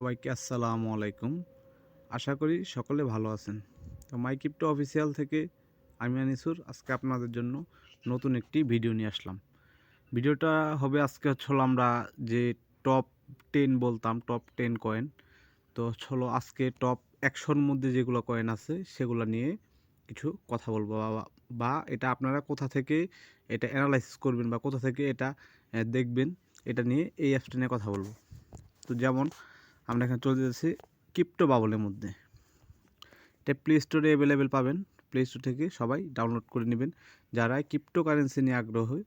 সবাইকে আসসালামু আলাইকুম। আশা করি সকলে ভালো আছেন। তো মাই ক্রিপ্টো অফিসিয়াল থেকে আমি আনিসুর আজকে আপনাদের জন্য নতুন একটি ভিডিও নিয়ে আসলাম। ভিডিওটা হবে আজকে হলো আমরা যে টপ 10 বলতাম, টপ 10 কয়েন। তো হলো আজকে টপ 100-র মধ্যে যেগুলো কয়েন আছে সেগুলো নিয়ে কিছু কথা বলবো, বা এটা আপনারা কোথা থেকে এটা অ্যানালাইসিস করবেন বা কোথা থেকে এটা দেখবেন, এটা নিয়ে এই অ্যাপসটা নিয়ে কথা বলবো। তো যেমন আমরা এখানে চলে যাচ্ছি ক্রিপ্টো বাবলের মধ্যে। এটা প্লে স্টোরে অ্যাভেলেবেল পাবেন। প্লে স্টোর থেকে সবাই ডাউনলোড করে নেবেন। যারা ক্রিপ্টো কারেন্সি নিয়ে আগ্রহী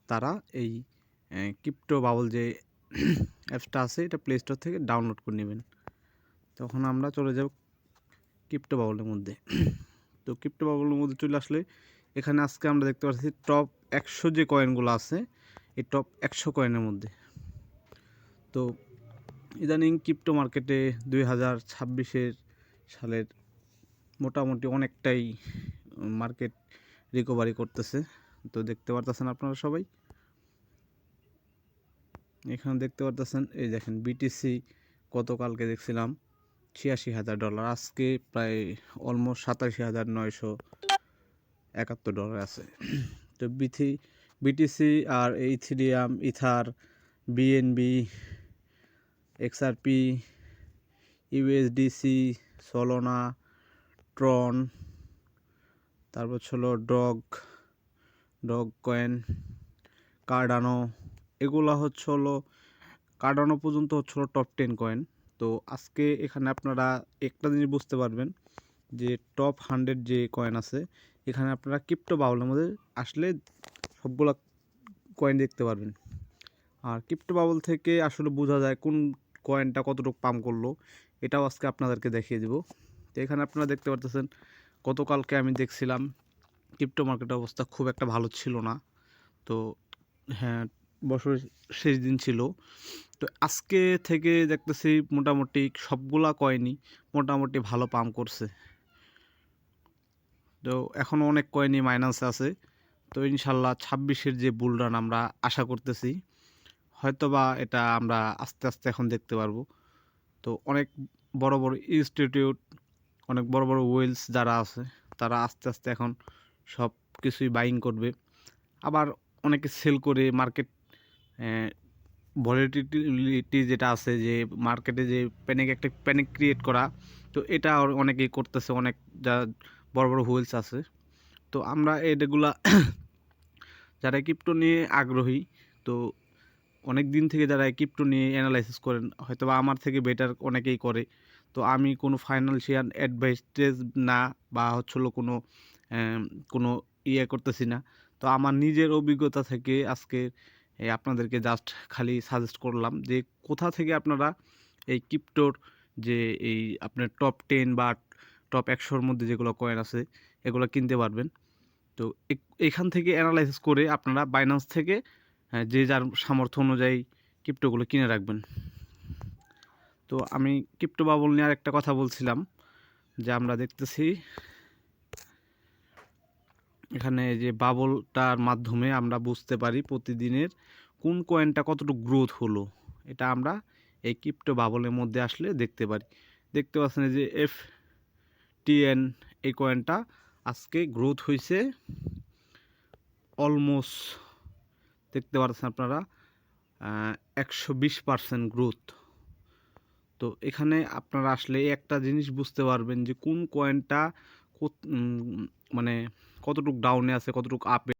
তারা এই ক্রিপ্টো বাবল যে অ্যাপসটা আছে এটা প্লে স্টোর থেকে ডাউনলোড করে নেবেন। তখন আমরা চলে যাব ক্রিপ্টো বাবলের মধ্যে। তো ক্রিপ্টো বাবলের মধ্যে চলে আসলে এখানে আজকে আমরা দেখতে পাচ্ছি টপ 100 যে কয়েনগুলো আছে এই টপ 100 কয়েনের মধ্যে। তো ইদানিং ক্রিপ্টো মার্কেটে 2026 সালের মোটামুটি অনেকটাই মার্কেট রিকভারি করতেছে। তো দেখতে পারতেছেন আপনারা সবাই, এখানে দেখতে পারতেছেন। এই দেখেন বিটিসি গতকালকে দেখছিলাম $86,000, আজকে প্রায় অলমোস্ট $87,971 আছে। তো বিটিসি আর ethereum, ether, BNB, XRP, USDC, solana, tron, তারপর হলো ডগ কয়েন, কার্ডানো, এগুলা হলো কার্ডানো পর্যন্ত হলো টপ 10 কয়েন। তো আজকে এখানে আপনারা একটা জিনিস বুঝতে পারবেন যে টপ 100 যে কয়েন আছে এখানে আপনারা ক্রিপ্টো বাবলের মধ্যে আসলে সবগুলা কয়েন দেখতে পারবেন। আর ক্রিপ্টো বাবল থেকে আসলে বোঝা যায় কোন কয়েনটা কতটুকু পাম্প করলো, এটাও আজকে আপনাদেরকে দেখিয়ে দেব। তো এখানে আপনারা দেখতে পারতেছেন গতকালকে আমি দেখছিলাম ক্রিপ্টো মার্কেটের অবস্থা খুব একটা ভালো ছিল না। তো হ্যাঁ, বছরের শেষ দিন ছিল। তো আজকে থেকে দেখতেছি মোটামুটি সবগুলা কয়েনই মোটামুটি ভালো পাম্প করছে। তো এখনও অনেক কয়েনই মাইনাসে আছে। তো ইনশাল্লাহ 26-এর যে বুল রান আমরা আশা করতেছি, হয়তোবা এটা আমরা আস্তে আস্তে এখন দেখতে পারবো। তো অনেক বড় বড় ইনস্টিটিউট, অনেক বড় বড় ওয়েলস যারা আছে তারা আস্তে আস্তে এখন সব কিছুই বাইং করবে। আবার অনেকে সেল করে মার্কেট ভলিটিলিটি যেটা আছে যে মার্কেটে যে একটা প্যানিক ক্রিয়েট করা, তো এটা অনেকেই করতেছে, অনেক যা বড় বড় হুইলস আছে। তো আমরা এগুলা যারা ক্রিপ্টো নিয়ে আগ্রহী, তো অনেক দিন থেকে যারা ক্রিপ্টো নিয়ে অ্যানালাইসিস করেন হয়তো বা আমার থেকে বেটার অনেকেই করে। তো আমি কোনো ফাইন্যান্সিয়াল অ্যাডভাইসেস না বা হলো কোনো করতেছি না। তো আমার নিজের অভিজ্ঞতা থেকে আজকে আপনাদেরকে জাস্ট খালি সাজেস্ট করলাম যে কোথা থেকে আপনারা এই ক্রিপ্টোর যে এই আপনার টপ 10 বা টপ 100-র মধ্যে যেগুলো কয়েন আছে এগুলো কিনতে পারবেন। তো এখান থেকে অ্যানালাইসিস করে আপনারা বাইন্যান্স থেকে যে যার সামর্থ্য অনুযায়ী ক্রিপ্টোগুলো কিনে রাখবেন। তো আমি ক্রিপ্টো বাবল নিয়ে আরেকটা কথা বলছিলাম যে আমরা দেখতেছি এখানে যে বাবলটার মাধ্যমে আমরা বুঝতে পারি প্রতিদিনের কোন কয়েনটা কতটুকু গ্রোথ হলো, এটা আমরা এই ক্রিপ্টো বাবলের মধ্যে আসলে দেখতে পারি। দেখতে পাচ্ছেন যে FTN এই কয়েনটা আজকে গ্রোথ হয়েছে অলমোস্ট, দেখতে পাচ্ছেন আপনারা 120% গ্রোথ। তো এখানে আপনারা আসলে একটা জিনিস বুঝতে পারবেন যে কোন কয়েনটা মানে কতটুকু ডাউনে আছে কতটুকু আপে।